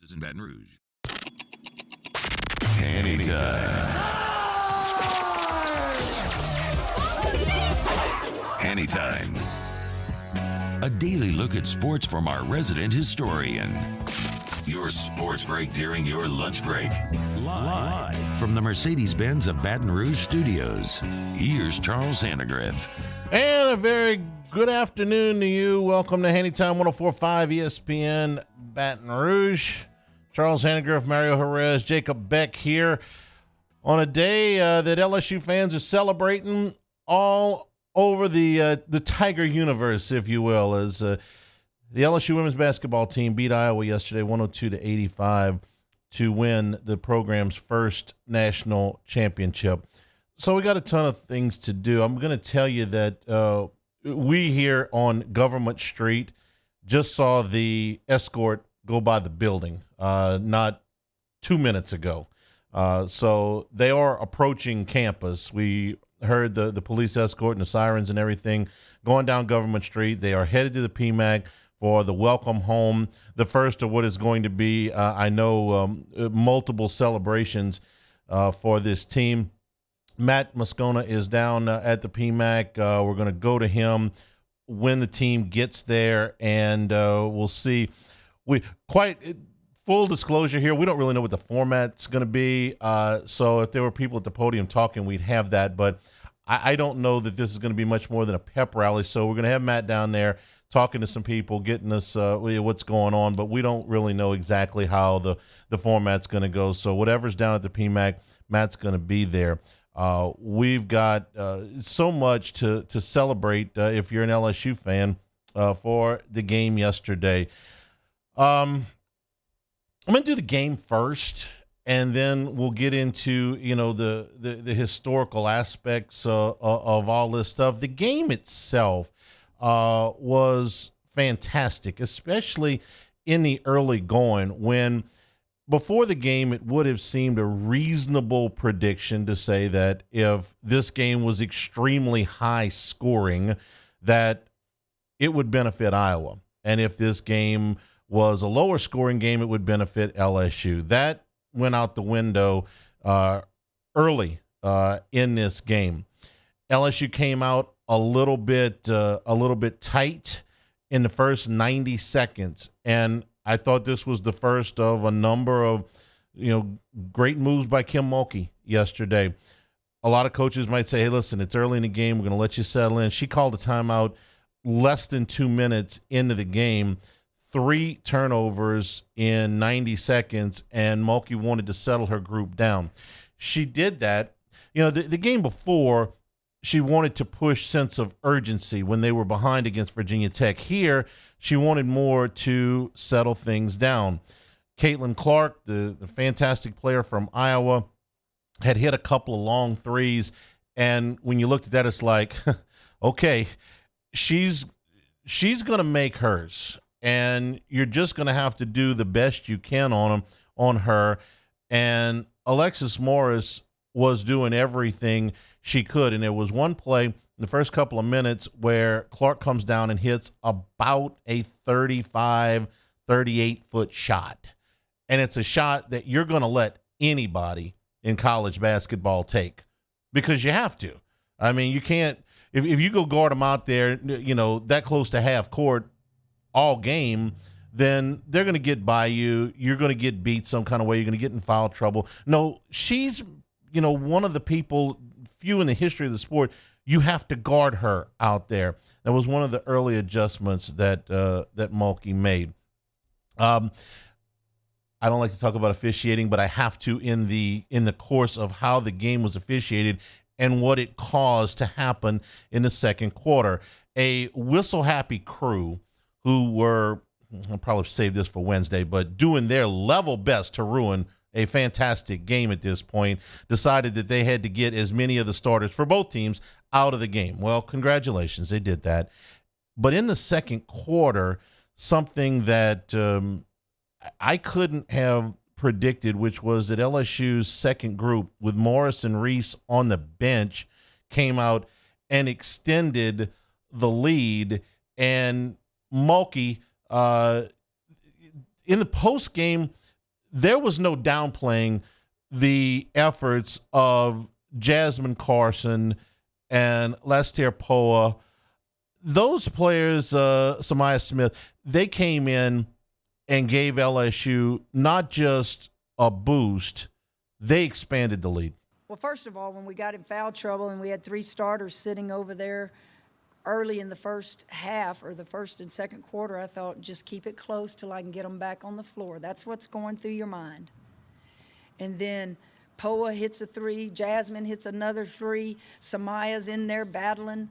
in Baton Rouge. HannyTime. HannyTime. A daily look at sports from our resident historian. Your sports break during your lunch break. Live from the Mercedes-Benz of Baton Rouge studios. Here's Charles Sandegriff. And a very good afternoon to you. Welcome to HannyTime 104.5 ESPN Baton Rouge. Charles Sandegriff, Mario Jerez, Jacob Beck here on a day that LSU fans are celebrating all over the Tiger universe, if you will, as the LSU women's basketball team beat Iowa yesterday 102-85 to win the program's first national championship. So we got a ton of things to do. I'm going to tell you that we here on Government Street just saw the escort go by the building not 2 minutes ago. So they are approaching campus. We heard the police escort and the sirens and everything going down Government Street. They are headed to the PMAC for the welcome home, the first of what is going to be, multiple celebrations for this team. Matt Moscona is down at the PMAC. We're going to go to him when the team gets there, and we'll see. Full disclosure here, we don't really know what the format's going to be. So if there were people at the podium talking, we'd have that. But I don't know that this is going to be much more than a pep rally. So we're going to have Matt down there talking to some people, getting us what's going on. But we don't really know exactly how the format's going to go. So whatever's down at the PMAC, Matt's going to be there. We've got so much to celebrate if you're an LSU fan for the game yesterday. I'm going to do the game first, and then we'll get into, the historical aspects of all this stuff. The game itself was fantastic, especially in the early going when before the game it would have seemed a reasonable prediction to say that if this game was extremely high scoring, that it would benefit Iowa. And if this game was a lower scoring game, it would benefit LSU. That went out the window early in this game. LSU came out a little bit tight in the first 90 seconds, and I thought this was the first of a number of great moves by Kim Mulkey yesterday. A lot of coaches might say, hey, listen, it's early in the game. We're going to let you settle in. She called a timeout less than 2 minutes into the game. 3 turnovers in 90 seconds, and Mulkey wanted to settle her group down. She did that. The game before, she wanted to push sense of urgency when they were behind against Virginia Tech. Here, she wanted more to settle things down. Caitlin Clark, the fantastic player from Iowa, had hit a couple of long threes, and when you looked at that, it's like, okay, she's going to make hers. And you're just going to have to do the best you can on her. And Alexis Morris was doing everything she could. And there was one play in the first couple of minutes where Clark comes down and hits about a 35, 38-foot shot. And it's a shot that you're going to let anybody in college basketball take because you have to. I mean, you can't – if you go guard them out there, that close to half court – all game, then they're going to get by you. You're going to get beat some kind of way. You're going to get in foul trouble. No, she's, one of the people, few in the history of the sport, you have to guard her out there. That was one of the early adjustments that Mulkey made. I don't like to talk about officiating, but I have to in the course of how the game was officiated and what it caused to happen in the second quarter. A whistle-happy crew who were, I'll probably save this for Wednesday, but doing their level best to ruin a fantastic game at this point, decided that they had to get as many of the starters for both teams out of the game. Well, congratulations, they did that. But in the second quarter, something that I couldn't have predicted, which was that LSU's second group with Morris and Reese on the bench came out and extended the lead. And Mulkey, in the post game, there was no downplaying the efforts of Jasmine Carson and Lestier Poa. Those players, Samaya Smith, they came in and gave LSU not just a boost, they expanded the lead. Well, first of all, when we got in foul trouble and we had 3 starters sitting over there early in the first half or the first and second quarter, I thought, just keep it close till I can get them back on the floor. That's what's going through your mind. And then Poa hits a 3, Jasmine hits another 3, Samaya's in there battling.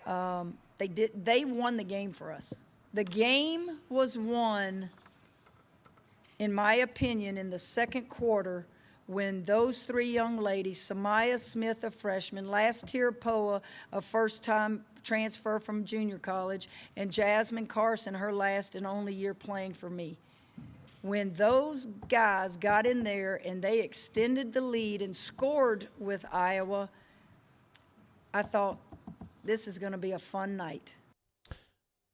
They won the game for us. The game was won, in my opinion, in the second quarter when those 3 young ladies, Samaya Smith, a freshman, Lestier Poa, a first-time transfer from junior college, and Jasmine Carson, her last and only year playing for me. When those guys got in there and they extended the lead and scored with Iowa, I thought, this is going to be a fun night.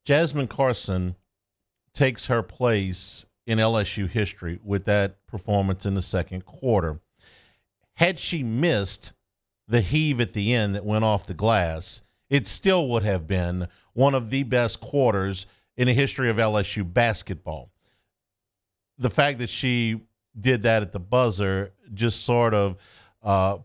Jasmine Carson takes her place in LSU history with that performance in the second quarter. Had she missed the heave at the end that went off the glass, it still would have been one of the best quarters in the history of LSU basketball. The fact that she did that at the buzzer just sort of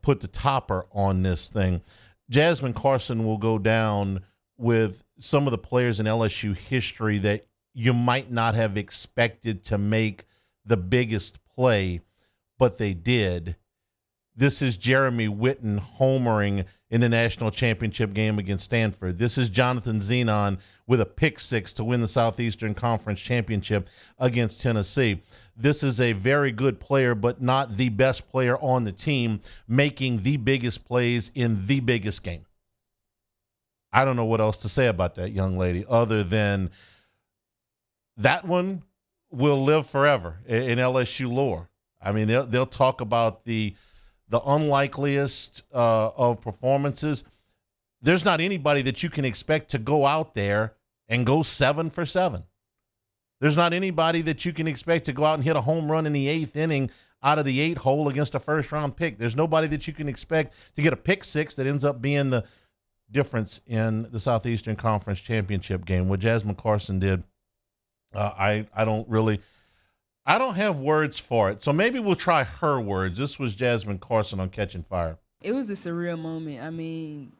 put the topper on this thing. Jasmine Carson will go down with some of the players in LSU history that you might not have expected to make the biggest play, but they did. This is Jeremy Whitten homering in the national championship game against Stanford. This is Jonathan Zenon with a pick 6 to win the Southeastern Conference Championship against Tennessee. This is a very good player, but not the best player on the team, making the biggest plays in the biggest game. I don't know what else to say about that young lady other than that one will live forever in LSU lore. I mean, they'll talk about the unlikeliest of performances. There's not anybody that you can expect to go out there and go 7 for 7. There's not anybody that you can expect to go out and hit a home run in the 8th inning out of the 8 hole against a first-round pick. There's nobody that you can expect to get a pick 6 that ends up being the difference in the Southeastern Conference Championship game. What Jasmine Carson did, I don't have words for it. So maybe we'll try her words. This was Jasmine Carson on Catching Fire. It was a surreal moment. I mean,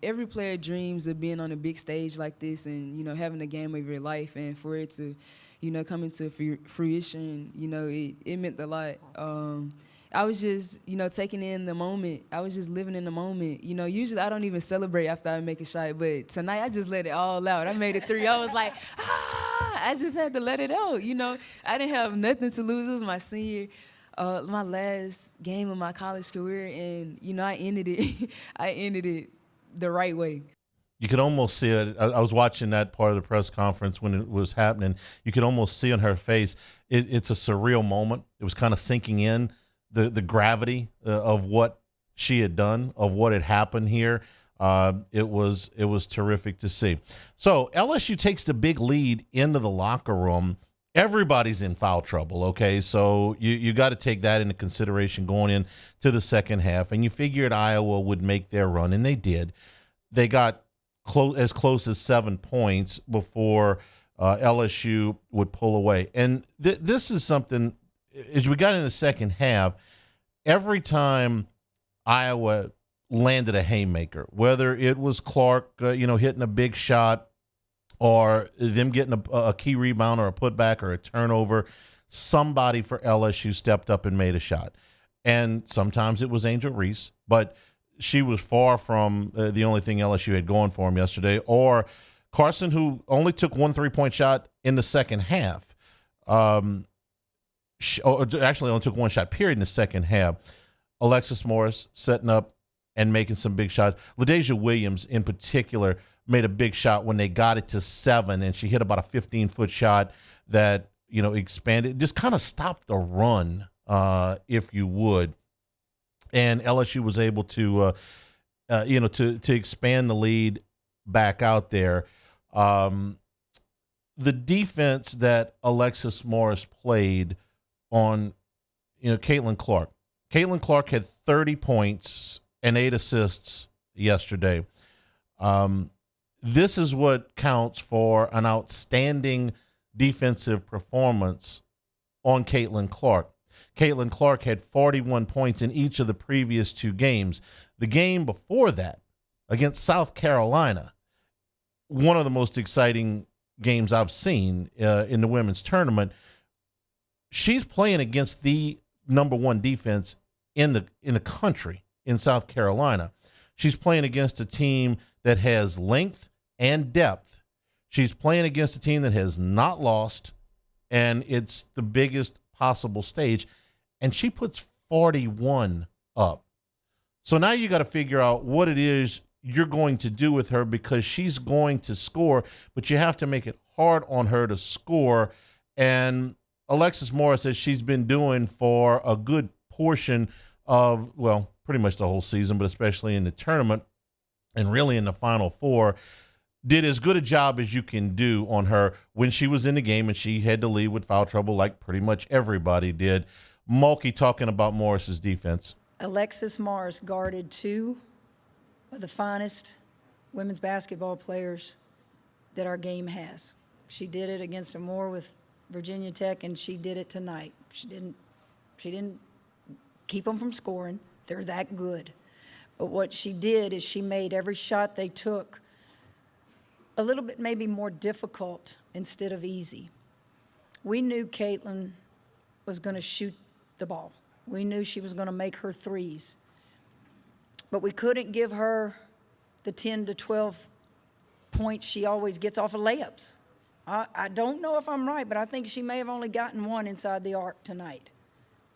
every player dreams of being on a big stage like this and, having the game of your life. And for it to, come into fruition, it meant a lot. I was just, taking in the moment. I was just living in the moment. Usually I don't even celebrate after I make a shot, but tonight I just let it all out. I made a 3. I was like, I just had to let it out. I didn't have nothing to lose. It was my senior, my last game of my college career, and, I ended it. I ended it the right way. You could almost see it. I was watching that part of the press conference when it was happening. You could almost see on her face, it's a surreal moment. It was kind of sinking in. The gravity of what she had done, of what had happened here, it was terrific to see. So LSU takes the big lead into the locker room. Everybody's in foul trouble, okay? So you got to take that into consideration going into the second half. And you figured Iowa would make their run, and they did. They got as close as 7 points before LSU would pull away. And this is something, as we got in the second half, every time Iowa landed a haymaker, whether it was Clark, hitting a big shot, or them getting a key rebound or a putback or a turnover, somebody for LSU stepped up and made a shot. And sometimes it was Angel Reese, but she was far from the only thing LSU had going for him yesterday, or Carson, who only took 1 3-point shot in the second half. Actually only took 1 shot, period, in the second half. Alexis Morris setting up and making some big shots. LaDasia Williams, in particular, made a big shot when they got it to 7, and she hit about a 15-foot shot that, expanded, just kind of stopped the run, if you would. And LSU was able to, to expand the lead back out there. The defense that Alexis Morris played on, Caitlin Clark. Caitlin Clark had 30 points and 8 assists yesterday. This is what counts for an outstanding defensive performance on Caitlin Clark. Caitlin Clark had 41 points in each of the previous 2 games. The game before that, against South Carolina, one of the most exciting games I've seen in the women's tournament. She's playing against the number 1 defense in the country in South Carolina. She's playing against a team that has length and depth. She's playing against a team that has not lost, and it's the biggest possible stage. And she puts 41 up. So now you got to figure out what it is you're going to do with her, because she's going to score, but you have to make it hard on her to score. And Alexis Morris, as she's been doing for a good portion of, well, pretty much the whole season, but especially in the tournament and really in the Final Four, did as good a job as you can do on her when she was in the game and she had to leave with foul trouble like pretty much everybody did. Mulkey talking about Morris's defense. Alexis Morris guarded 2 of the finest women's basketball players that our game has. She did it against Amore with Virginia Tech, and she did it tonight. She didn't keep them from scoring. They're that good. But what she did is she made every shot they took a little bit maybe more difficult instead of easy. We knew Caitlin was going to shoot the ball. We knew she was going to make her threes. But we couldn't give her the 10 to 12 points she always gets off of layups. I don't know if I'm right, but I think she may have only gotten 1 inside the arc tonight.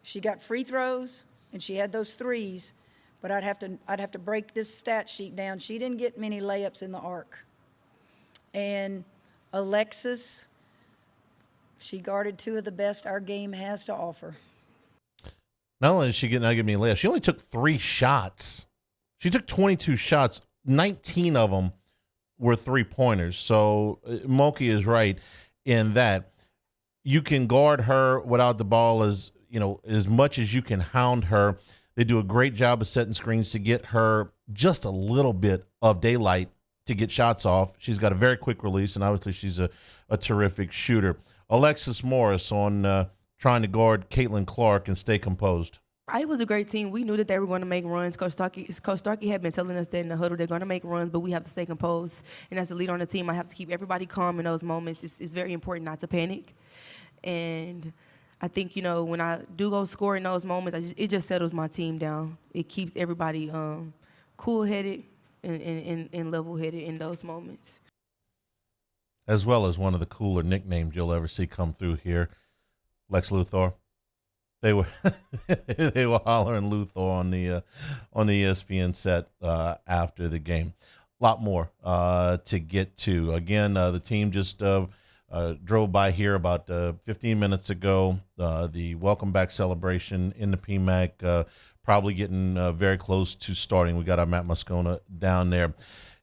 She got free throws, and she had those threes, but I'd have to break this stat sheet down. She didn't get many layups in the arc. And Alexis, she guarded 2 of the best our game has to offer. Not only did she not get me layups, she only took 3 shots. She took 22 shots. 19 of them were 3-pointers. So Mulkey is right in that you can guard her without the ball as much as you can hound her. They do a great job of setting screens to get her just a little bit of daylight to get shots off. She's got a very quick release, and obviously she's a terrific shooter. Alexis Morris on trying to guard Caitlin Clark and stay composed. It was a great team. We knew that they were going to make runs. Coach Starkey had been telling us that in the huddle they're going to make runs, but we have to stay composed. And as a leader on the team, I have to keep everybody calm in those moments. It's very important not to panic. And I think, when I do go score in those moments, it just settles my team down. It keeps everybody cool-headed and level-headed in those moments. As well as one of the cooler nicknames you'll ever see come through here, Lex Luthor. They were hollering Luthor on the ESPN set after the game. A lot more to get to. Again, the team just drove by here about 15 minutes ago. The welcome back celebration in the PMAC probably getting very close to starting. We got our Matt Moscona down there.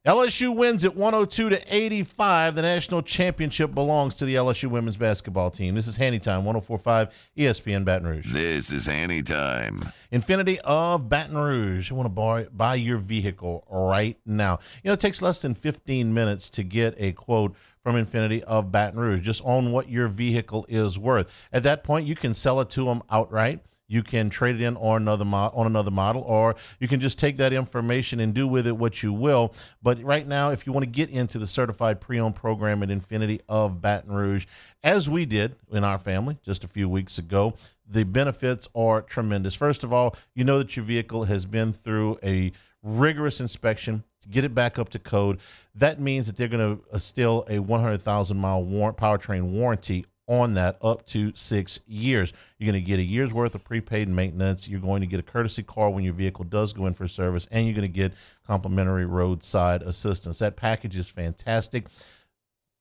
LSU wins at 102-85. The national championship belongs to the LSU women's basketball team. This is HannyTime, 104.5 ESPN Baton Rouge. This is HannyTime. Infinity of Baton Rouge. You want to buy your vehicle right now. It takes less than 15 minutes to get a quote from Infinity of Baton Rouge, just on what your vehicle is worth. At that point, you can sell it to them outright. You can trade it in on another model, or you can just take that information and do with it what you will. But right now, if you want to get into the certified pre-owned program at Infinity of Baton Rouge, as we did in our family just a few weeks ago, the benefits are tremendous. First of all, you know that your vehicle has been through a rigorous inspection to get it back up to code. That means that they're going to still a 100,000-mile powertrain warranty on that up to 6 years. You're going to get a year's worth of prepaid maintenance. You're going to get a courtesy car when your vehicle does go in for service, and you're going to get complimentary roadside assistance. That package is fantastic.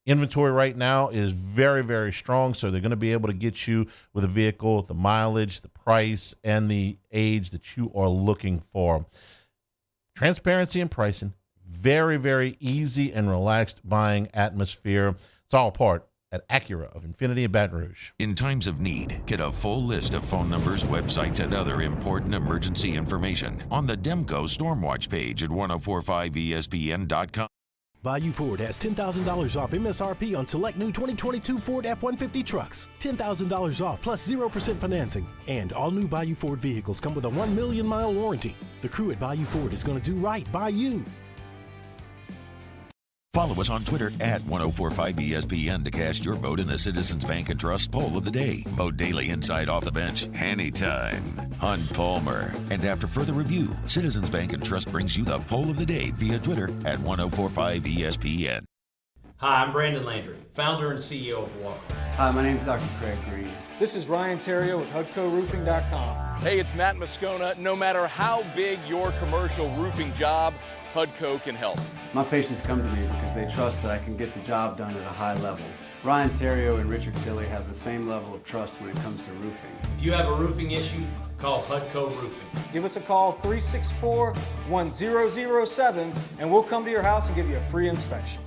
Inventory right now is very, very strong, so they're going to be able to get you with a vehicle, the mileage, the price, and the age that you are looking for. Transparency in pricing, very, very easy and relaxed buying atmosphere. It's all part at Acura of Infinity in Baton Rouge. In times of need, get a full list of phone numbers, websites, and other important emergency information on the Demco Stormwatch page at 1045ESPN.com. Bayou Ford has $10,000 off MSRP on select new 2022 Ford F-150 trucks. $10,000 off plus 0% financing. And all new Bayou Ford vehicles come with a 1 million mile warranty. The crew at Bayou Ford is going to do right by you. Follow us on Twitter at 1045ESPN to cast your vote in the Citizens Bank and Trust Poll of the Day. Vote daily inside Off the Bench, HannyTime, Hunt Palmer. And after further review, Citizens Bank and Trust brings you the Poll of the Day via Twitter at 1045ESPN. Hi, I'm Brandon Landry, founder and CEO of Walker. Hi, my name is Dr. Craig Green. This is Ryan Terrio with HUDCORoofing.com. Hey, it's Matt Moscona. No matter how big your commercial roofing job, HUDCO can help. My patients come to me because they trust that I can get the job done at a high level. Ryan Terrio and Richard Tilley have the same level of trust when it comes to roofing. If you have a roofing issue, call HUDCO Roofing. Give us a call, 364-1007, and we'll come to your house and give you a free inspection.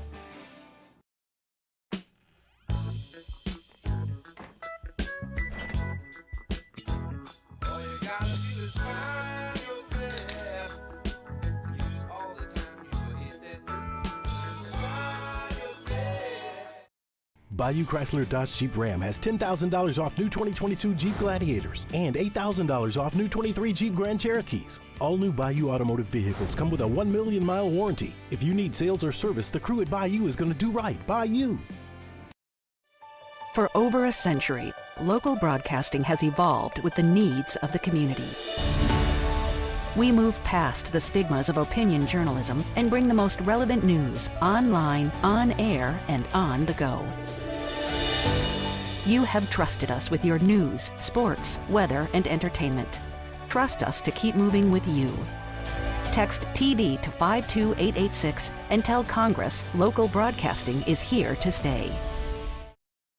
Bayou Chrysler Dodge Jeep Ram has $10,000 off new 2022 Jeep Gladiators and $8,000 off new 23 Jeep Grand Cherokees. All new Bayou automotive vehicles come with a 1 million mile warranty. If you need sales or service, the crew at Bayou is going to do right by you. For over a century, local broadcasting has evolved with the needs of the community. We move past the stigmas of opinion journalism and bring the most relevant news online, on air, and on the go. You have trusted us with your news, sports, weather, and entertainment. Trust us to keep moving with you. Text TV to 52886 and tell Congress local broadcasting is here to stay.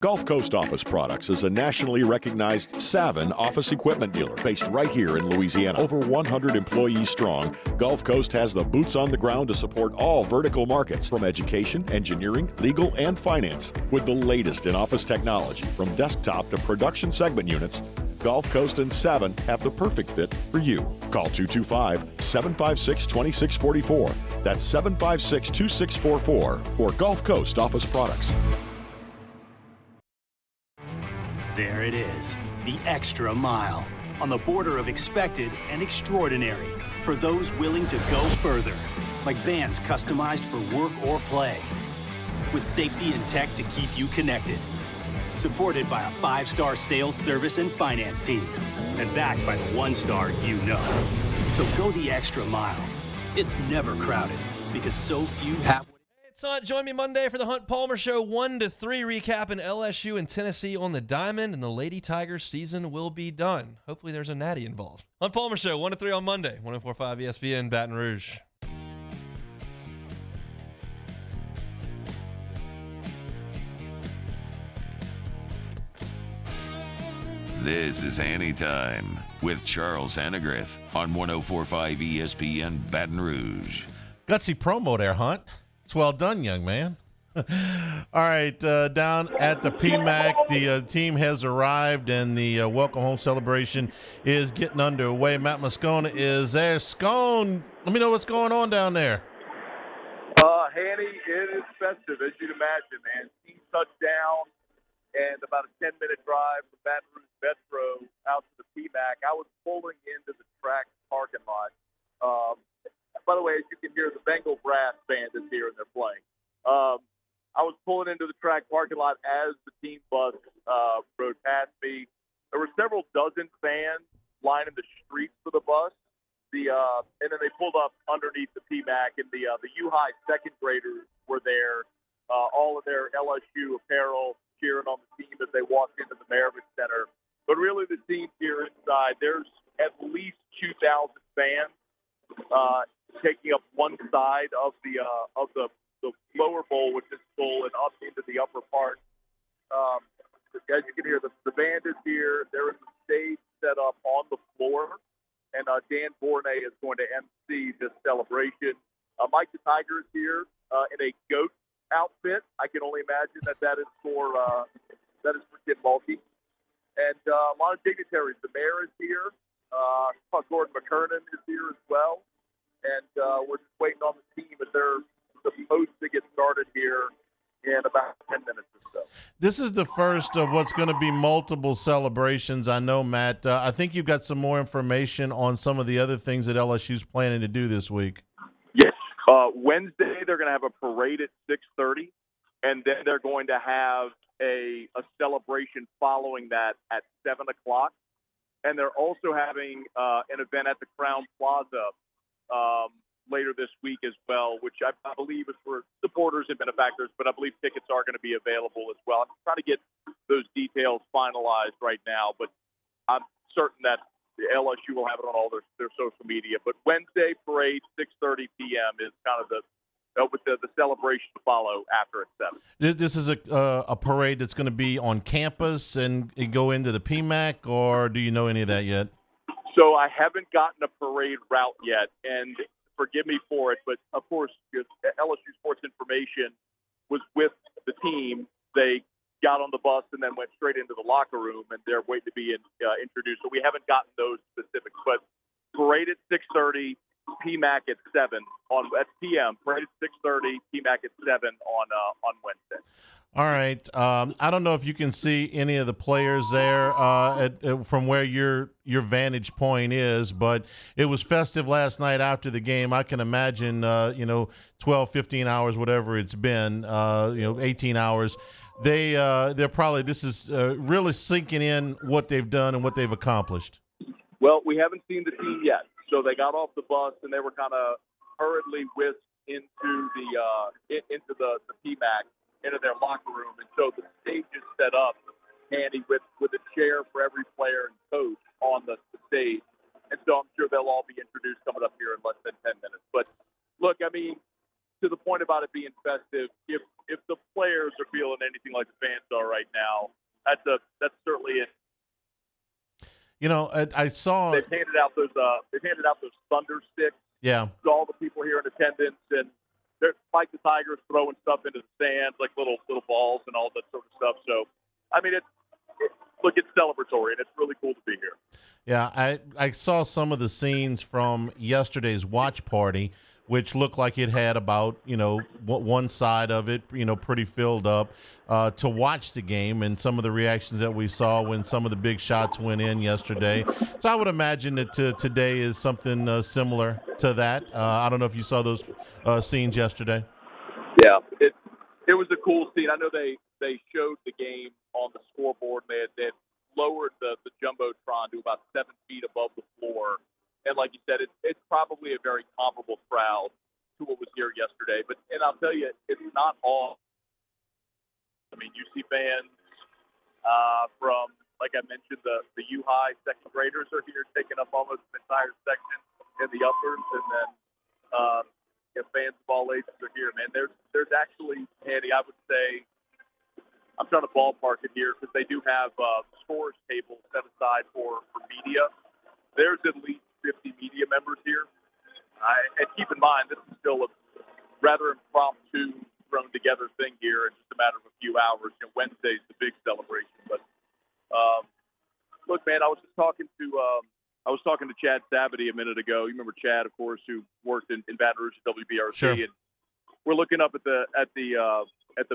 Gulf Coast Office Products is a nationally recognized Savin office equipment dealer based right here in Louisiana. Over 100 employees strong, Gulf Coast has the boots on the ground to support all vertical markets from education, engineering, legal, and finance. With the latest in office technology, from desktop to production segment units, Gulf Coast and Savin have the perfect fit for you. Call 225-756-2644. That's 756-2644 for Gulf Coast Office Products. There it is, the extra mile, on the border of expected and extraordinary, for those willing to go further, like vans customized for work or play, with safety and tech to keep you connected, supported by a 5-star sales, service, and finance team, and backed by the 1-star you know. So go the extra mile. It's never crowded, because so few have. Join me Monday for the Hunt Palmer Show 1-3 recap in LSU and Tennessee on the Diamond, and the Lady Tigers season will be done. Hopefully there's a natty involved. Hunt Palmer Show 1-3 on Monday, 1045 ESPN Baton Rouge. This is HannyTime with Charles Hannegriff on 1045 ESPN Baton Rouge. Gutsy promo there, Hunt. It's well done, young man. All right, down at the PMAC, the team has arrived, and the welcome home celebration is getting underway. Matt Moscona is there. Scone, let me know what's going on down there. Hanny, it is festive, as you'd imagine, man. Team touchdown and about a 10-minute drive from Baton Rouge Metro out to the PMAC. I was pulling into the track parking lot. By the way, as you can hear, the Bengal Brass Band is here and they're playing. I was pulling into the track parking lot as the team bus rode past me. There were several dozen fans lining the streets for the bus. And then they pulled up underneath the PMAC, and the U-High second graders were there, all of their LSU apparel, cheering on the team as they walked into the Merriman Center. But really, the team here inside, there's at least 2,000 fans taking up one side of the lower bowl, which is full, and up into the upper part. As you can hear, the band is here. There is a stage set up on the floor, and Dan Bournet is going to MC this celebration. Mike the Tiger is here in a goat outfit. I can only imagine that is for Tim Mulkey. And a lot of dignitaries. The mayor is here. Gordon McKernan is here as well. And we're just waiting on the team, but they're supposed to get started here in about 10 minutes or so. This is the first of what's going to be multiple celebrations. I know, Matt. I think you've got some more information on some of the other things that LSU's planning to do this week. Yes. Wednesday, they're going to have a parade at 6:30, and then they're going to have a celebration following that at 7 o'clock. And they're also having an event at the Crown Plaza later this week as well, which I believe is for supporters and benefactors, but I believe tickets are going to be available as well. I'm trying to get those details finalized right now, but I'm certain that the LSU will have it on all their social media. But Wednesday parade, 6:30 p.m. is kind of with the celebration to follow after at 7. This is a parade that's going to be on campus and go into the PMAC, or do you know any of that yet? So I haven't gotten a parade route yet, and forgive me for it, but of course, LSU Sports Information was with the team. They got on the bus and then went straight into the locker room, and they're waiting to be introduced. So we haven't gotten those specifics, but parade at 6:30, PMAC at 7 that's PM. Parade at 6:30, PMAC at 7 on Wednesday. All right. I don't know if you can see any of the players there from where your vantage point is, but it was festive last night after the game. I can imagine, 12, 15 hours, whatever it's been, 18 hours. They're probably, this is really sinking in what they've done and what they've accomplished. Well, we haven't seen the team yet. So they got off the bus and they were kind of hurriedly whisked into the PMAC, into their locker room. And so the stage is set up, Handy, with a chair for every player and coach on the stage. And so I'm sure they'll all be introduced coming up here in less than 10 minutes. But look, I mean, to the point about it being festive, if the players are feeling anything like the fans are right now, that's certainly it. I saw they've handed out those thunder sticks. Yeah. To all the people here in attendance, and they're like the Tigers throwing stuff into the stands, like little balls and all that sort of stuff. So, I mean, it's celebratory, and it's really cool to be here. Yeah, I saw some of the scenes from yesterday's watch party, which looked like it had about, one side of it, pretty filled up to watch the game, and some of the reactions that we saw when some of the big shots went in yesterday. So I would imagine that today is something similar to that. I don't know if you saw those scenes yesterday. Yeah, it was a cool scene. I know they showed the game on the scoreboard. They had lowered the Jumbotron to about 7 feet above the floor. And like you said, it's probably a very comparable crowd to what was here yesterday. And I'll tell you, it's not all. I mean, you see fans from, like I mentioned, the U-High second graders are here, taking up almost an entire section in the uppers, and then fans of all ages are here. Man, there's actually, Andy, I would say, I'm trying to ballpark it here because they do have scores tables set aside for media. There's at least 50 media members here. And keep in mind, this is still a rather impromptu, thrown together thing here in just a matter of a few hours. Wednesday's the big celebration. But look, man, I was talking to Chad Savity a minute ago. You remember Chad, of course, who worked in Baton Rouge at WBRC. Sure. And we're looking up at the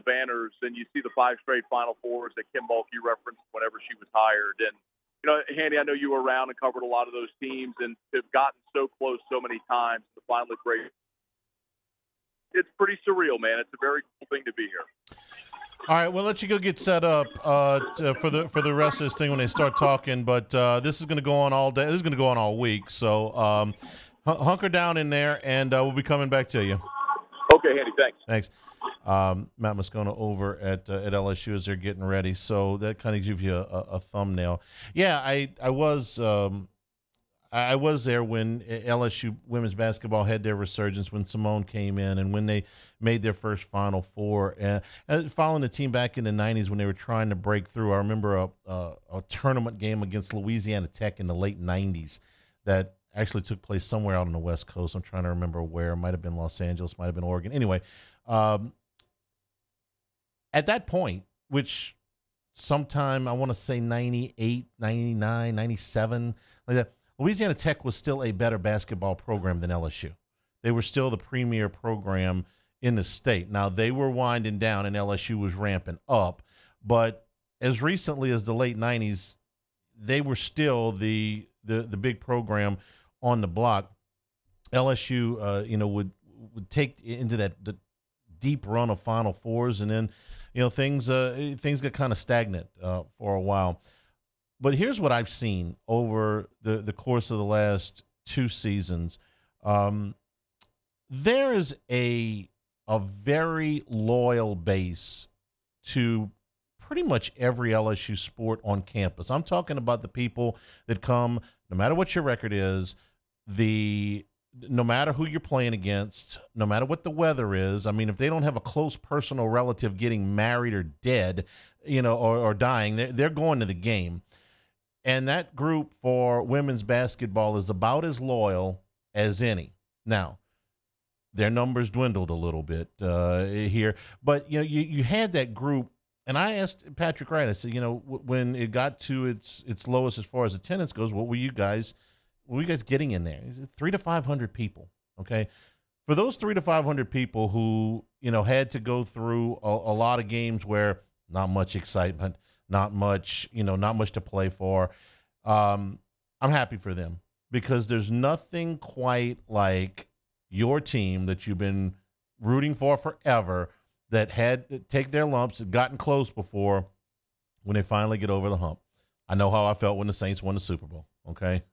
banners, and you see the 5 straight Final Fours that Kim Mulkey referenced whenever she was hired. And Handy, I know you were around and covered a lot of those teams, and have gotten so close so many times to finally break. It's pretty surreal, man. It's a very cool thing to be here. All right, we'll let you go get set up for the rest of this thing when they start talking. But this is going to go on all day. This is going to go on all week. So hunker down in there, and we'll be coming back to you. Okay, Handy. Thanks. Thanks. Matt Moscona over at LSU as they're getting ready. So that kind of gives you a thumbnail. Yeah, I was there when LSU women's basketball had their resurgence, when Simone came in and when they made their first Final Four. And following the team back in the 90s when they were trying to break through, I remember a tournament game against Louisiana Tech in the late 90s that actually took place somewhere out on the West Coast. I'm trying to remember where. It might have been Los Angeles, might have been Oregon. Anyway, at that point, which sometime I want to say 98, 99, 97, like that, Louisiana Tech was still a better basketball program than LSU. They were still the premier program in the state. Now, they were winding down and LSU was ramping up, but as recently as the late 90s, they were still the big program on the block. LSU, would take into the deep run of Final Fours, and then, things got kind of stagnant for a while. But here's what I've seen over the course of the last 2 seasons. There is a very loyal base to pretty much every LSU sport on campus. I'm talking about the people that come, no matter what your record is, no matter who you're playing against, no matter what the weather is. I mean, if they don't have a close personal relative getting married or dead, or dying, they're going to the game. And that group for women's basketball is about as loyal as any. Now, their numbers dwindled a little bit here, but you had that group. And I asked Patrick Wright, I said, when it got to its lowest as far as attendance goes, what were you guys getting in there? Is it 300 to 500 people? Okay, for those 300 to 500 people who had to go through a lot of games where not much excitement, not much to play for. I'm happy for them, because there's nothing quite like your team that you've been rooting for forever, that had to take their lumps, had gotten close before, when they finally get over the hump. I know how I felt when the Saints won the Super Bowl, okay?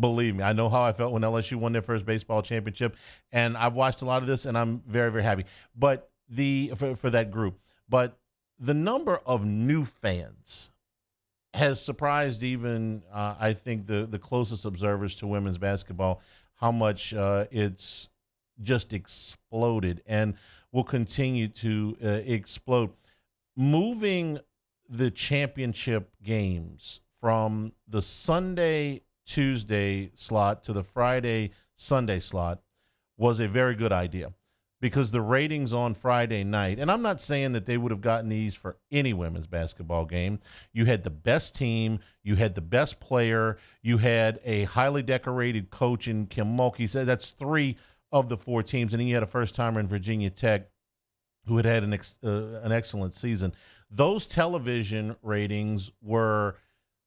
Believe me, I know how I felt when LSU won their first baseball championship, and I've watched a lot of this, and I'm very, very happy. But for that group. But the number of new fans has surprised even, I think, the closest observers to women's basketball, how much it's just exploded and will continue to explode. Moving the championship games from the Sunday-Tuesday slot to the Friday-Sunday slot was a very good idea, because the ratings on Friday night, and I'm not saying that they would have gotten these for any women's basketball game. You had the best team, you had the best player, you had a highly decorated coach in Kim Mulkey. So that's 3 of the 4 teams, and then you had a first-timer in Virginia Tech who had an excellent season. Those television ratings were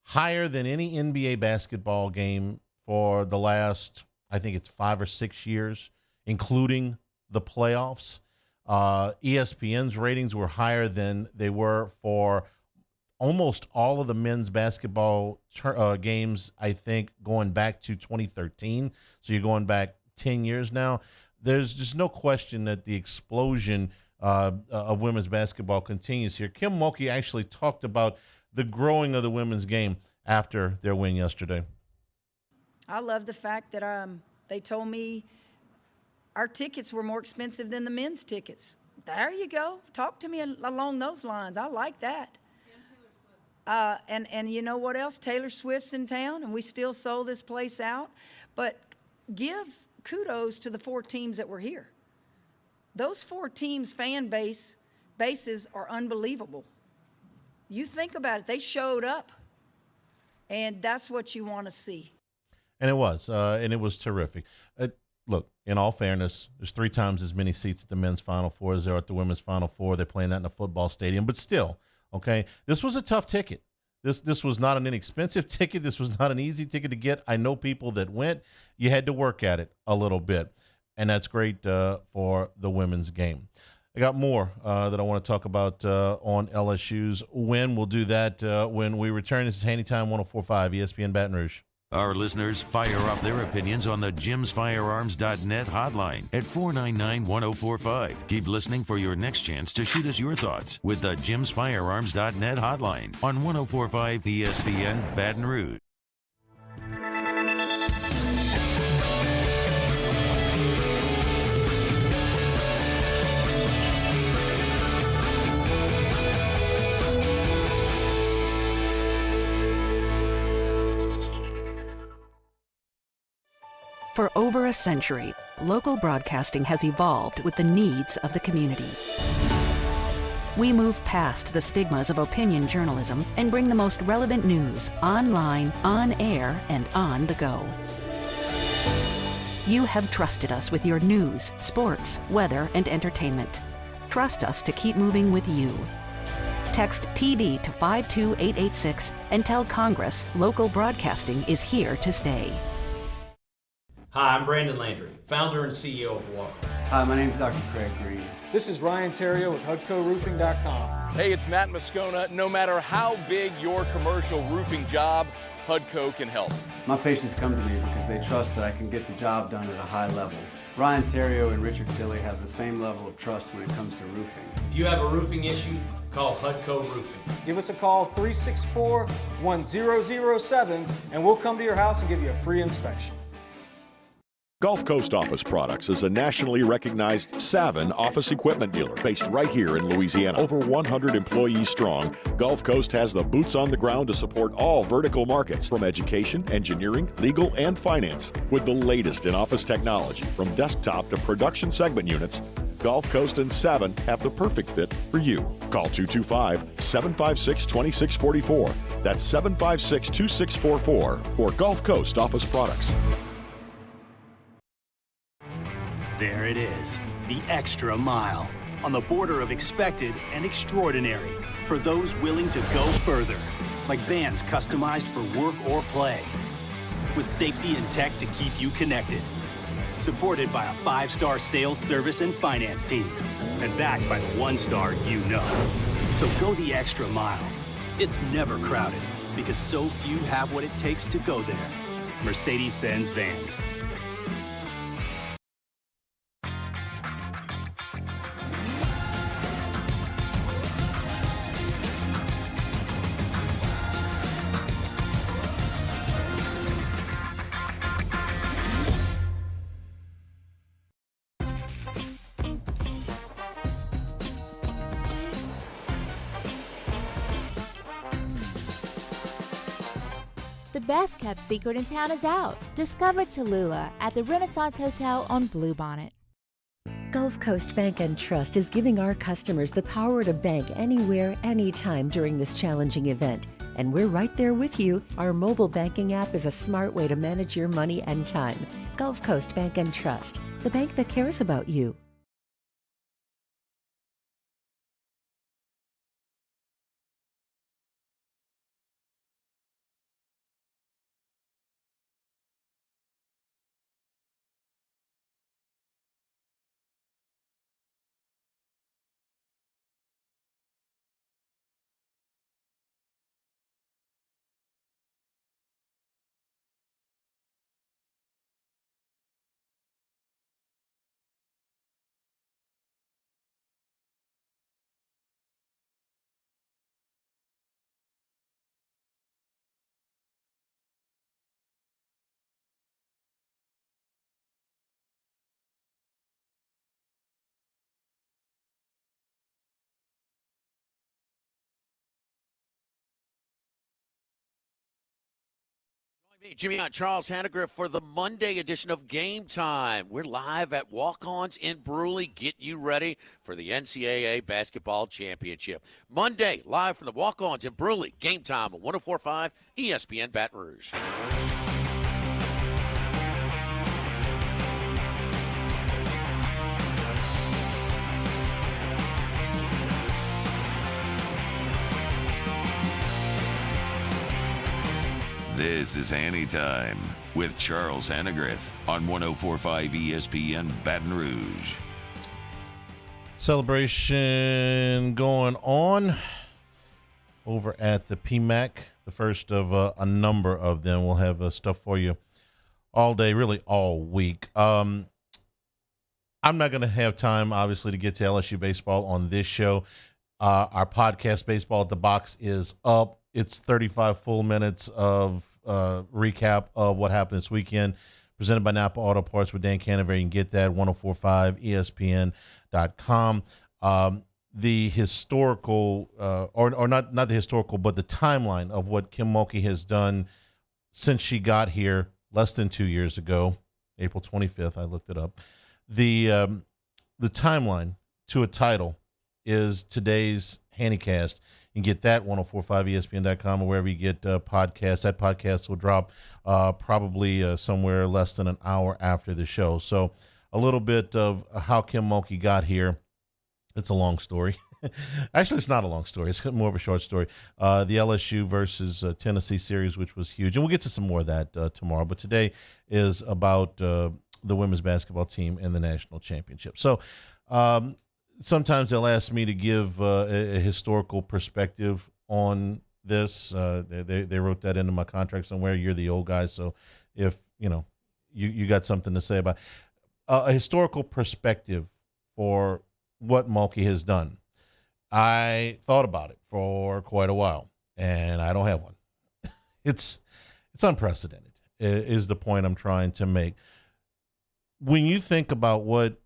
higher than any NBA basketball game for the last, I think it's 5 or 6 years, including the playoffs. ESPN's ratings were higher than they were for almost all of the men's basketball games, I think, going back to 2013. So you're going back 10 years now. There's just no question that the explosion of women's basketball continues here. Kim Mulkey actually talked about the growing of the women's game after their win yesterday. I love the fact that they told me our tickets were more expensive than the men's tickets. There you go. Talk to me along those lines. I like that. And you know what else? Taylor Swift's in town, and we still sold this place out. But give kudos to the 4 teams that were here. Those 4 teams' fan bases are unbelievable. You think about it. They showed up, and that's what you want to see. And it was terrific. Look, in all fairness, there's 3 times as many seats at the men's Final Four as there are at the women's Final Four. They're playing that in a football stadium, but still, okay, this was a tough ticket. This was not an inexpensive ticket. This was not an easy ticket to get. I know people that went. You had to work at it a little bit, and that's great for the women's game. I got more that I want to talk about on LSU's win. We'll do that when we return. This is HannyTime 104.5 ESPN Baton Rouge. Our listeners fire off their opinions on the jimsfirearms.net hotline at 499-1045. Keep listening for your next chance to shoot us your thoughts with the jimsfirearms.net hotline on 104.5 ESPN Baton Rouge. For over a century, local broadcasting has evolved with the needs of the community. We move past the stigmas of opinion journalism and bring the most relevant news online, on air, and on the go. You have trusted us with your news, sports, weather, and entertainment. Trust us to keep moving with you. Text TD to 52886 and tell Congress local broadcasting is here to stay. Hi, I'm Brandon Landry, founder and CEO of Walker. Hi, my name is Dr. Craig Green. This is Ryan Terrio with HUDCORoofing.com. Hey, it's Matt Moscona. No matter how big your commercial roofing job, HUDCO can help. My patients come to me because they trust that I can get the job done at a high level. Ryan Terrio and Richard Tilley have the same level of trust when it comes to roofing. If you have a roofing issue, call HUDCO Roofing. Give us a call, 364-1007, and we'll come to your house and give you a free inspection. Gulf Coast Office Products is a nationally recognized Savin office equipment dealer based right here in Louisiana. Over 100 employees strong, Gulf Coast has the boots on the ground to support all vertical markets, from education, engineering, legal, and finance. With the latest in office technology, from desktop to production segment units, Gulf Coast and Savin have the perfect fit for you. Call 225-756-2644. That's 756-2644 for Gulf Coast Office Products. There it is, the extra mile, on the border of expected and extraordinary, for those willing to go further, like vans customized for work or play, with safety and tech to keep you connected, supported by a 5-star sales, service, and finance team, and backed by the 1-star you know. So go the extra mile. It's never crowded, because so few have what it takes to go there. Mercedes-Benz Vans. The best kept secret in town is out. Discover Tallulah at the Renaissance Hotel on Bluebonnet. Gulf Coast Bank and Trust is giving our customers the power to bank anywhere, anytime during this challenging event. And we're right there with you. Our mobile banking app is a smart way to manage your money and time. Gulf Coast Bank and Trust, the bank that cares about you. Me, Jimmy on Charles Hannegriff for the Monday edition of Game Time. We're live at Walk-Ons in Bruley. Get you ready for the NCAA Basketball Championship. Monday, live from the Walk-Ons in Bruley. Game Time on 104.5 ESPN Baton Rouge. This is HannyTime with Charles Hannegriff on 104.5 ESPN Baton Rouge. Celebration going on over at the PMAC, the first of a number of them. We'll have stuff for you all day, really all week. I'm not going to have time, obviously, to get to LSU baseball on this show. Our podcast, Baseball at the Box, is up. It's 35 full minutes of recap of what happened this weekend, presented by Napa Auto Parts with Dan Canterbury. You can get that 1045ESPN.com. The historical, or not the historical, but the timeline of what Kim Mulkey has done since she got here less than 2 years ago, April 25th. I looked it up. The timeline to a title is today's HannyCast. You can get that 1045ESPN.com or wherever you get podcasts. That podcast will drop probably somewhere less than an hour after the show. So a little bit of how Kim Mulkey got here. It's a long story. Actually, it's not a long story. It's more of a short story. The LSU versus Tennessee series, which was huge. And we'll get to some more of that tomorrow. But today is about the women's basketball team and the national championship. So sometimes they'll ask me to give a historical perspective on this. They wrote that into my contract somewhere. You're the old guy. So if, you got something to say about a historical perspective for what Mulkey has done. I thought about it for quite a while, and I don't have one. It's unprecedented, is the point I'm trying to make. When you think about what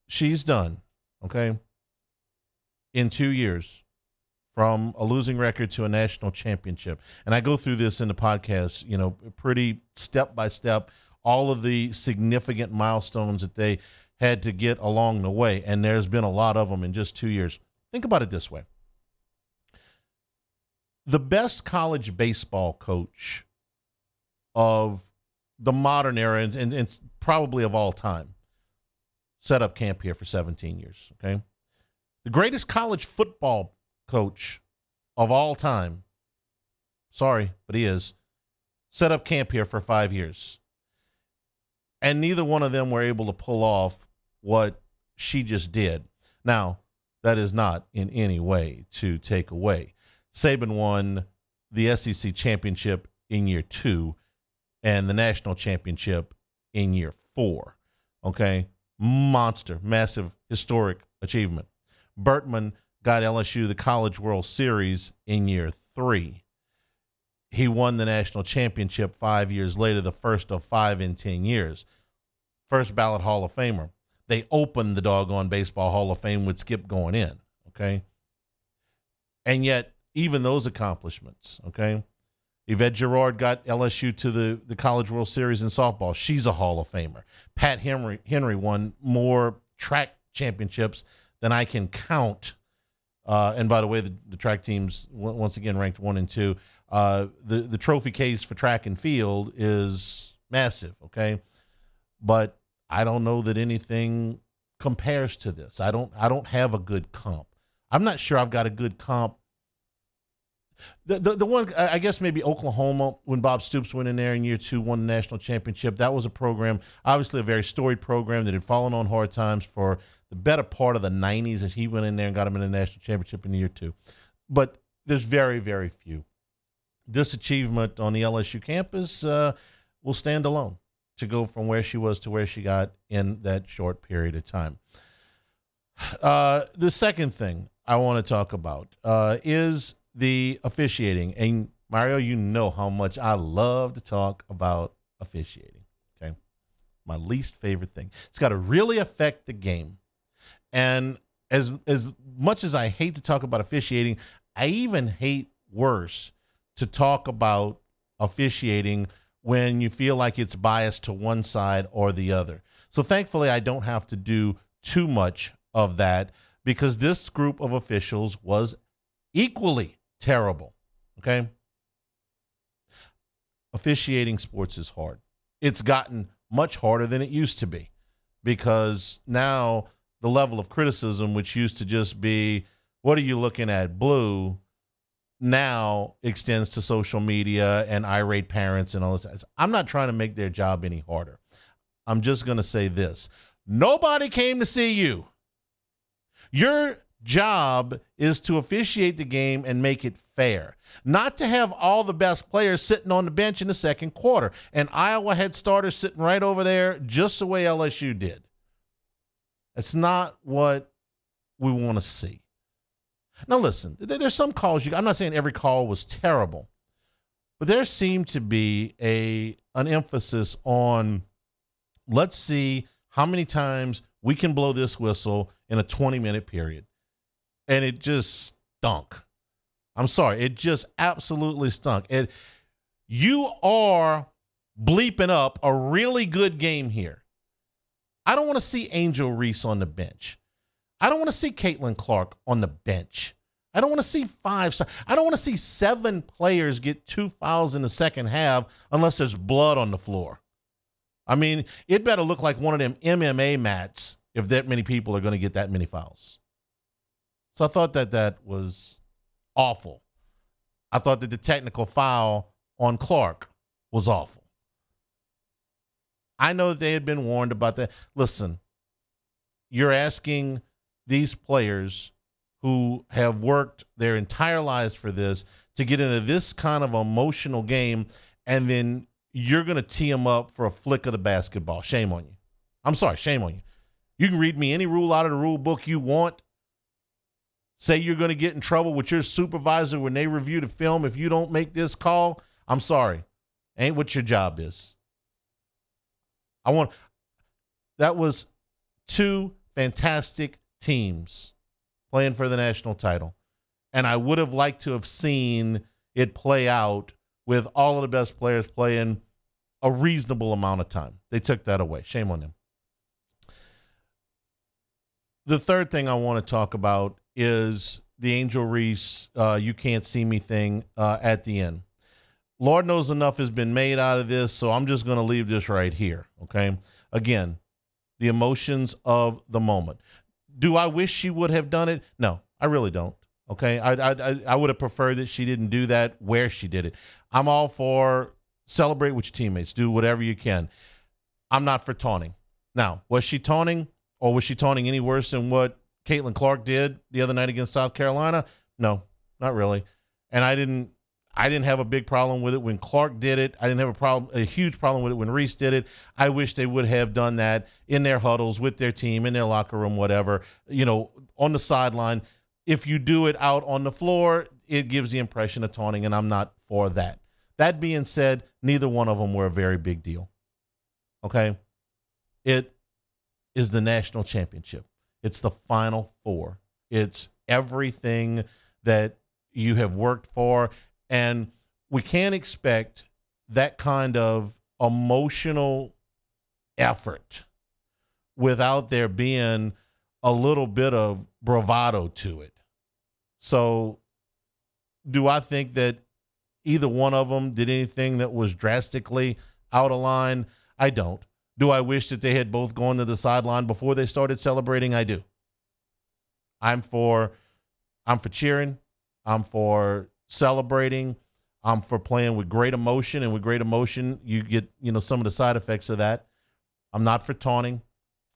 she's done, okay, in 2 years, from a losing record to a national championship, and I go through this in the podcast, pretty step by step, all of the significant milestones that they had to get along the way, and there's been a lot of them in just 2 years. Think about it this way. The best college baseball coach of the modern era, and probably of all time, set up camp here for 17 years, okay? The greatest college football coach of all time, sorry, but he is, set up camp here for 5 years. And neither one of them were able to pull off what she just did. Now, that is not in any way to take away. Saban won the SEC championship in year 2 and the national championship in year 4. Okay? Monster, massive, historic achievement. Bertman got LSU the College World Series in year 3. He won the national championship 5 years later, the first of 5 in 10 years. First ballot Hall of Famer. They opened the doggone Baseball Hall of Fame with Skip going in, okay? And yet, even those accomplishments, okay? Yvette Girard got LSU to the College World Series in softball. She's a Hall of Famer. Pat Henry won more track championships than I can count. And by the way, the track teams, once again, ranked 1 and 2. The trophy case for track and field is massive, okay? But I don't know that anything compares to this. I don't have a good comp. I'm not sure I've got a good comp. The one, I guess maybe Oklahoma, when Bob Stoops went in there in year 2, won the national championship. That was a program, obviously a very storied program that had fallen on hard times for the better part of the 90s as he went in there and got him in the national championship in year 2. But there's very, very few. This achievement on the LSU campus will stand alone to go from where she was to where she got in that short period of time. The second thing I want to talk about is the officiating. And Mario, you know how much I love to talk about officiating, okay? My least favorite thing. It's got to really affect the game. And as much as I hate to talk about officiating, I even hate worse to talk about officiating when you feel like it's biased to one side or the other. So thankfully, I don't have to do too much of that because this group of officials was equally terrible, okay? Officiating sports is hard. It's gotten much harder than it used to be because now the level of criticism, which used to just be, what are you looking at, blue, now extends to social media and irate parents and all this. I'm not trying to make their job any harder. I'm just going to say this. Nobody came to see you. Your job is to officiate the game and make it fair, not to have all the best players sitting on the bench in the second quarter. And Iowa had starters sitting right over there just the way LSU did. That's not what we want to see. Now, listen, there's some calls. I'm not saying every call was terrible, but there seemed to be an emphasis on let's see how many times we can blow this whistle in a 20-minute period. And it just stunk. I'm sorry. It just absolutely stunk. You are bleeping up a really good game here. I don't want to see Angel Reese on the bench. I don't want to see Caitlin Clark on the bench. I don't want to see I don't want to see 7 players get 2 fouls in the second half unless there's blood on the floor. I mean, it better look like one of them MMA mats if that many people are going to get that many fouls. So I thought that was awful. I thought that the technical foul on Clark was awful. I know that they had been warned about that. Listen, you're asking these players who have worked their entire lives for this to get into this kind of emotional game, and then you're going to tee them up for a flick of the basketball. Shame on you. I'm sorry, shame on you. You can read me any rule out of the rule book you want. Say you're going to get in trouble with your supervisor when they review the film if you don't make this call. I'm sorry. Ain't what your job is. That was 2 fantastic teams playing for the national title. And I would have liked to have seen it play out with all of the best players playing a reasonable amount of time. They took that away. Shame on them. The third thing I want to talk about is the Angel Reese you can't see me thing at the end. Lord knows enough has been made out of this, so I'm just going to leave this right here, okay? Again, the emotions of the moment. Do I wish she would have done it? No, I really don't, okay? I would have preferred that she didn't do that where she did it. I'm all for celebrate with your teammates. Do whatever you can. I'm not for taunting. Now, was she taunting, or was she taunting any worse than what Caitlin Clark did the other night against South Carolina? No, not really. And I didn't have a big problem with it when Clark did it. I didn't have a huge problem with it when Reese did it. I wish they would have done that in their huddles with their team, in their locker room, whatever, on the sideline. If you do it out on the floor, it gives the impression of taunting, and I'm not for that. That being said, neither one of them were a very big deal. Okay? It is the national championship. It's the Final Four. It's everything that you have worked for. And we can't expect that kind of emotional effort without there being a little bit of bravado to it. So do I think that either one of them did anything that was drastically out of line? I don't. Do I wish that they had both gone to the sideline before they started celebrating? I do. I'm for cheering. I'm for celebrating. I'm for playing with great emotion, and with great emotion, you get, some of the side effects of that. I'm not for taunting.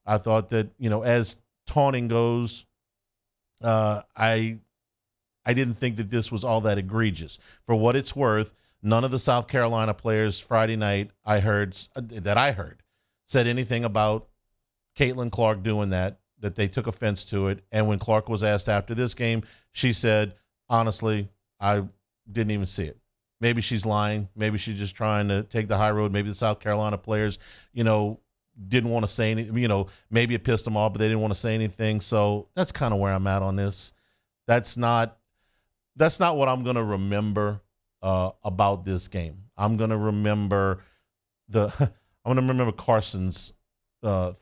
I thought that, as taunting goes, I didn't think that this was all that egregious. For what it's worth, none of the South Carolina players Friday night I heard said anything about Caitlin Clark doing that they took offense to it. And when Clark was asked after this game, she said, honestly, I didn't even see it. Maybe she's lying. Maybe she's just trying to take the high road. Maybe the South Carolina players, didn't want to say anything. Maybe it pissed them off, but they didn't want to say anything. So that's kind of where I'm at on this. That's not what I'm going to remember about this game. I'm going to remember Carson's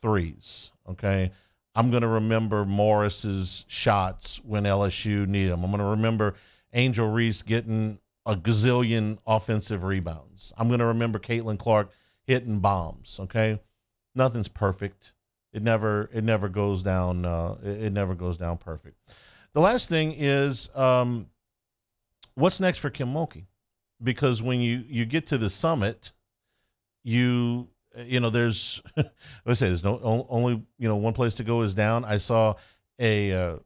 threes, okay? I'm going to remember Morris's shots when LSU needed them. I'm going to remember Angel Reese getting a gazillion offensive rebounds. I'm going to remember Caitlin Clark hitting bombs, okay? Nothing's perfect. It never goes down it never goes down perfect. The last thing is what's next for Kim Mulkey? Because when you get to the summit, there's there's only one place to go is down. I saw the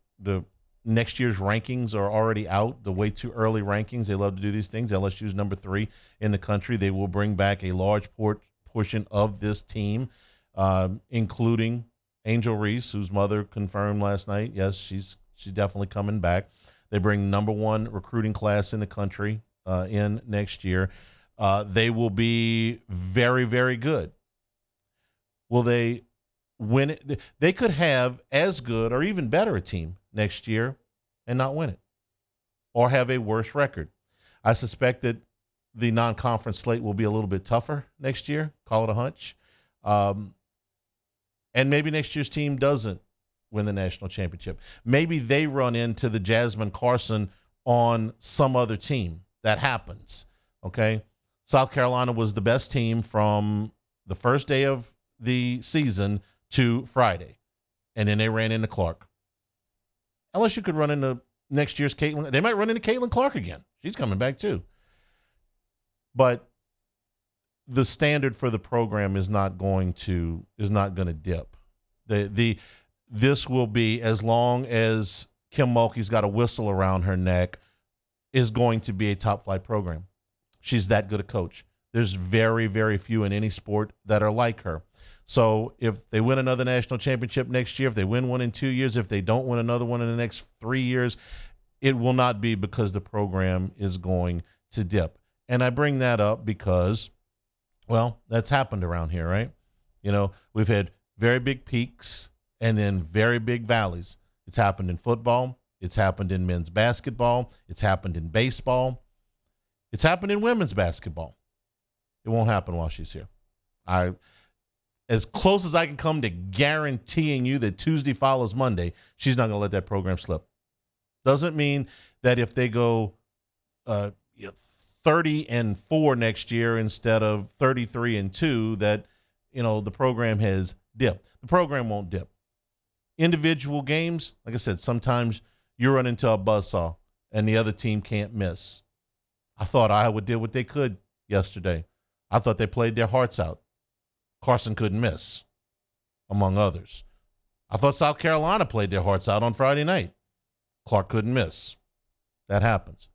next year's rankings are already out, the way too early rankings. They love to do these things. LSU's number 3 in the country. They will bring back a large portion of this team, including Angel Reese, whose mother confirmed last night. Yes, she's definitely coming back. They bring number 1 recruiting class in the country in next year. They will be very, very good. Will they win it? They could have as good or even better a team next year and not win it, or have a worse record. I suspect that the non-conference slate will be a little bit tougher next year. Call it a hunch. And maybe next year's team doesn't win the national championship. Maybe they run into the Jasmine Carson on some other team. That happens, okay? South Carolina was the best team from the first day of the season to Friday, and then they ran into Clark. LSU could run into next year's Caitlin. They might run into Caitlin Clark again. She's coming back too. But the standard for the program is not going to dip. This will be, as long as Kim Mulkey's got a whistle around her neck, is going to be a top flight program. She's that good a coach. There's very, very few in any sport that are like her. So if they win another national championship next year, if they win one in 2 years, if they don't win another one in the next 3 years, it will not be because the program is going to dip. And I bring that up because, well, that's happened around here, right? You know, we've had very big peaks and then very big valleys. It's happened in football. It's happened in men's basketball. It's happened in baseball. It's happened in women's basketball. It won't happen while she's here. As close as I can come to guaranteeing you that Tuesday follows Monday, she's not going to let that program slip. Doesn't mean that if they go 30-4 next year instead of 33-2 that, you know, the program has dipped. The program won't dip. Individual games, like I said, sometimes you run into a buzzsaw and the other team can't miss. I thought Iowa did what they could yesterday. I thought they played their hearts out. Carson couldn't miss, among others. I thought South Carolina played their hearts out on Friday night. Clark couldn't miss. That happens.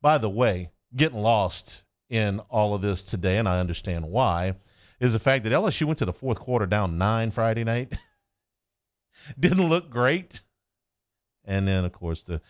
By the way, getting lost in all of this today, and I understand why, is the fact that LSU went to the fourth quarter down 9 Friday night. Didn't look great. And then, of course, the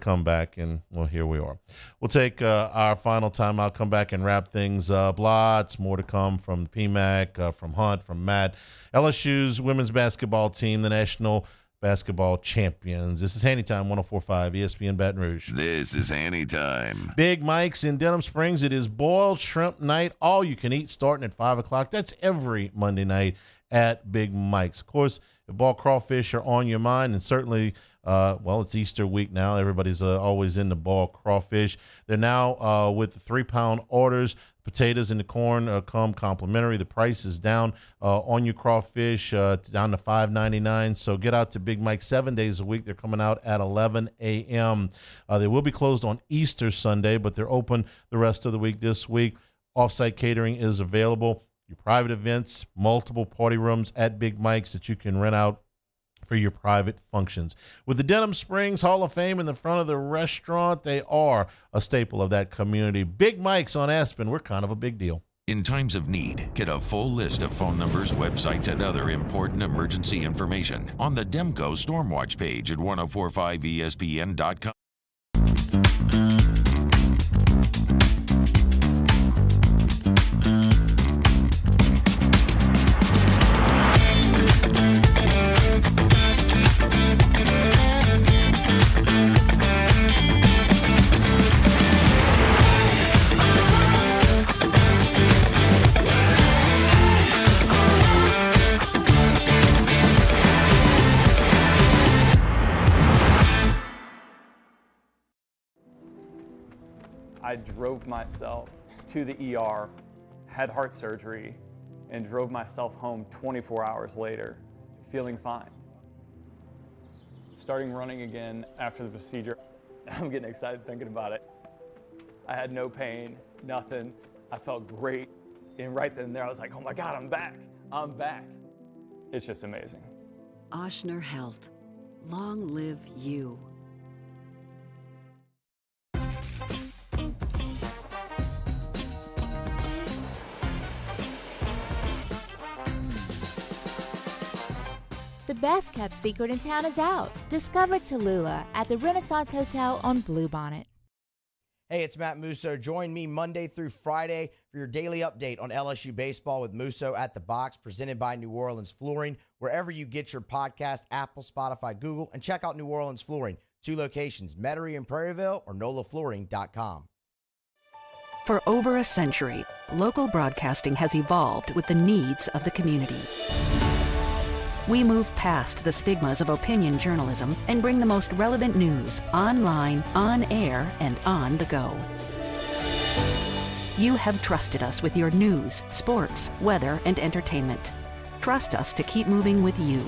comeback, and, well, here we are. We'll take our final time. I'll come back and wrap things up. Lots more to come from the PMAC, from Hunt, from Matt. LSU's women's basketball team, the national basketball champions. This is HannyTime, 104.5 ESPN Baton Rouge. This is HannyTime. Big Mike's in Denham Springs. It is boiled shrimp night, all you can eat, starting at 5 o'clock. That's every Monday night at Big Mike's. Of course, if ball crawfish are on your mind, and certainly, well, it's Easter week now. Everybody's always in the ball crawfish. They're now with the 3-pound orders. Potatoes and the corn come complimentary. The price is down on your crawfish, down to $5.99. So get out to Big Mike 7 days a week. They're coming out at 11 a.m. They will be closed on Easter Sunday, but they're open the rest of the week this week. Off-site catering is available. Your private events, multiple party rooms at Big Mike's that you can rent out for your private functions. With the Denham Springs Hall of Fame in the front of the restaurant, they are a staple of that community. Big Mike's on Aspen, we're kind of a big deal. In times of need, get a full list of phone numbers, websites, and other important emergency information on the Demco Stormwatch page at 1045ESPN.com. I drove myself to the ER, had heart surgery, and drove myself home 24 hours later, feeling fine. Starting running again after the procedure, I'm getting excited thinking about it. I had no pain, nothing. I felt great. And right then and there, I was like, oh my God, I'm back. I'm back. It's just amazing. Ochsner Health. Long live you. The best kept secret in town is out. Discover Tallulah at the Renaissance Hotel on Bluebonnet. Hey, it's Matt Musso. Join me Monday through Friday for your daily update on LSU baseball with Musso at the Box, presented by New Orleans Flooring. Wherever you get your podcast, Apple, Spotify, Google, and check out New Orleans Flooring. 2 locations, Metairie and Prairieville, or NOLAFlooring.com. For over a century, local broadcasting has evolved with the needs of the community. We move past the stigmas of opinion journalism and bring the most relevant news online, on air, and on the go. You have trusted us with your news, sports, weather, and entertainment. Trust us to keep moving with you.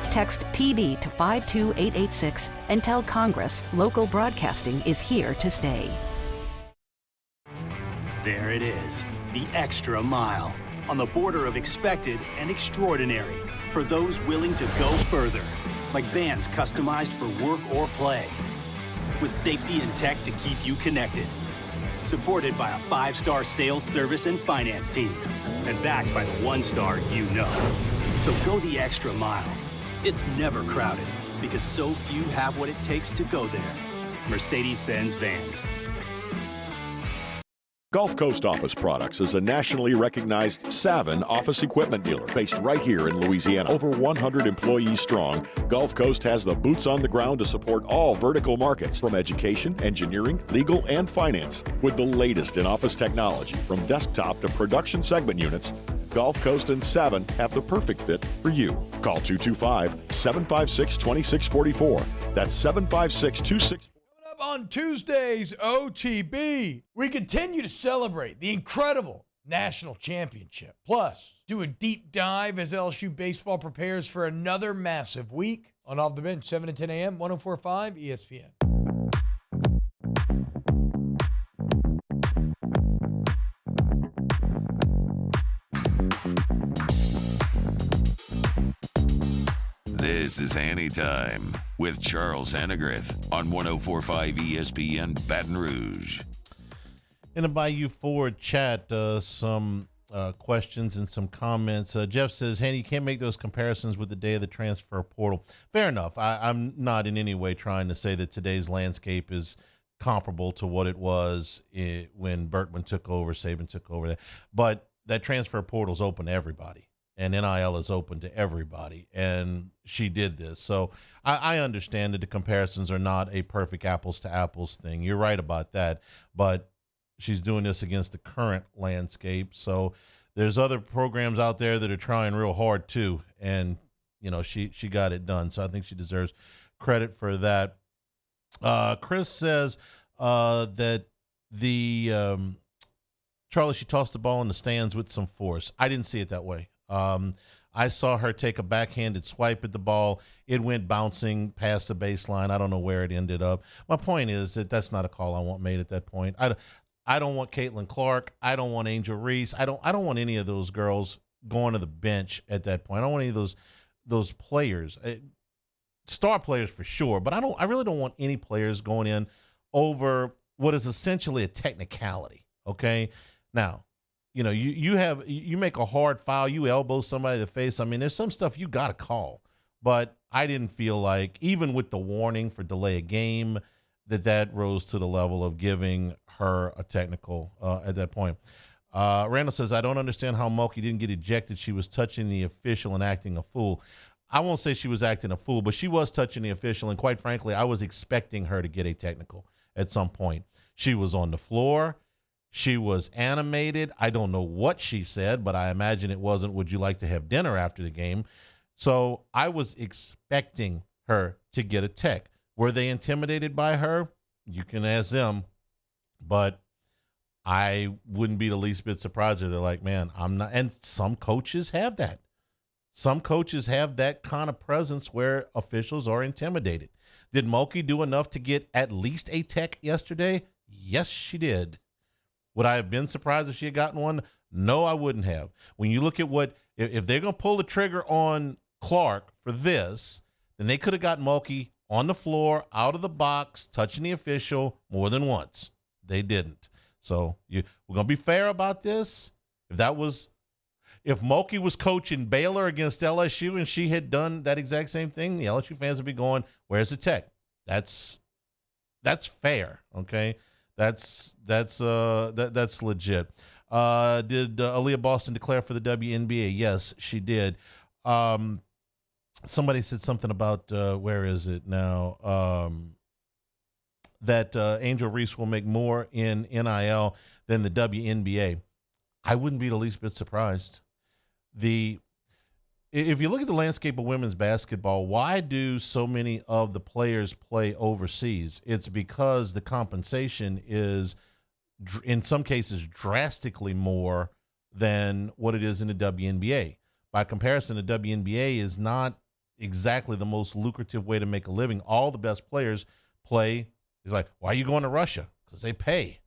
Text TD to 52886 and tell Congress local broadcasting is here to stay. There it is, the extra mile, on the border of expected and extraordinary, for those willing to go further, like vans customized for work or play, with safety and tech to keep you connected, supported by a 5-star sales, service, and finance team, and backed by the 1-star you know. So go the extra mile. It's never crowded, because so few have what it takes to go there. Mercedes-Benz Vans. Gulf Coast Office Products is a nationally recognized Savin office equipment dealer based right here in Louisiana. Over 100 employees strong, Gulf Coast has the boots on the ground to support all vertical markets, from education, engineering, legal, and finance. With the latest in office technology, from desktop to production segment units, Gulf Coast and Savin have the perfect fit for you. Call 225-756-2644. That's 756-2644. On Tuesday's OTB, we continue to celebrate the incredible national championship. Plus, do a deep dive as LSU baseball prepares for another massive week on Off the Bench, 7 to 10 a.m., 104.5 ESPN. This is HannyTime with Charles Hannegriff on 104.5 ESPN Baton Rouge. In the Bayou Forward chat, some questions and some comments. Jeff says, Hanny, you can't make those comparisons with the day of the transfer portal. Fair enough. I'm not in any way trying to say that today's landscape is comparable to what it was when Bertman took over, Saban took over. There. But that transfer portal is open to everybody. And NIL is open to everybody, and she did this. So I understand that the comparisons are not a perfect apples-to-apples thing. You're right about that, but she's doing this against the current landscape. So there's other programs out there that are trying real hard too, and she got it done. So I think she deserves credit for that. Chris says that Charlie, she tossed the ball in the stands with some force. I didn't see it that way. I saw her take a backhanded swipe at the ball. It went bouncing past the baseline. I don't know where it ended up. My point is that that's not a call I want made at that point. I don't want Caitlin Clark. I don't want Angel Reese. I don't want any of those girls going to the bench at that point. I don't want any of those players, star players for sure. But I really don't want any players going in over what is essentially a technicality. Okay, now. You make a hard foul, you elbow somebody in the face. I mean, there's some stuff you got to call. But I didn't feel like, even with the warning for delay a game, that rose to the level of giving her a technical at that point. Randall says, I don't understand how Mulkey didn't get ejected. She was touching the official and acting a fool. I won't say she was acting a fool, but she was touching the official. And quite frankly, I was expecting her to get a technical at some point. She was on the floor. She was animated. I don't know what she said, but I imagine it wasn't, would you like to have dinner after the game? So I was expecting her to get a tech. Were they intimidated by her? You can ask them. But I wouldn't be the least bit surprised if they're like, man, I'm not. And some coaches have that. Some coaches have that kind of presence where officials are intimidated. Did Mulkey do enough to get at least a tech yesterday? Yes, she did. Would I have been surprised if she had gotten one? No, I wouldn't have. When you look at if they're going to pull the trigger on Clark for this, then they could have got Mulkey on the floor, out of the box, touching the official more than once. They didn't. So we're going to be fair about this. If Mulkey was coaching Baylor against LSU and she had done that exact same thing, the LSU fans would be going, where's the tech? That's fair, okay? That's legit. Did Aaliyah Boston declare for the WNBA? Yes, she did. Somebody said something about where is it now? That Angel Reese will make more in NIL than the WNBA. I wouldn't be the least bit surprised. if you look at the landscape of women's basketball, why do so many of the players play overseas? It's because the compensation is, in some cases, drastically more than what it is in the WNBA. By comparison, the WNBA is not exactly the most lucrative way to make a living. All the best players play. It's like, why are you going to Russia? Because they pay.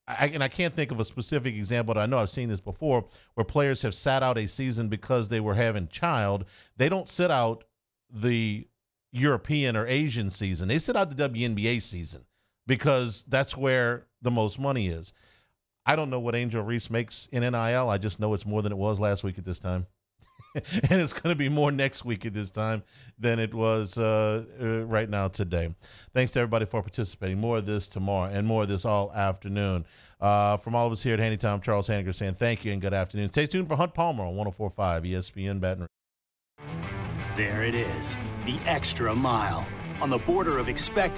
I can't think of a specific example, but I know I've seen this before, where players have sat out a season because they were having child. They don't sit out the European or Asian season. They sit out the WNBA season because that's where the most money is. I don't know what Angel Reese makes in NIL. I just know it's more than it was last week at this time. And it's going to be more next week at this time than it was right now today. Thanks to everybody for participating. More of this tomorrow and more of this all afternoon. From all of us here at HannyTime, Charles Hanniger saying thank you and good afternoon. Stay tuned for Hunt Palmer on 104.5 ESPN Baton Rouge. There it is, the extra mile on the border of expected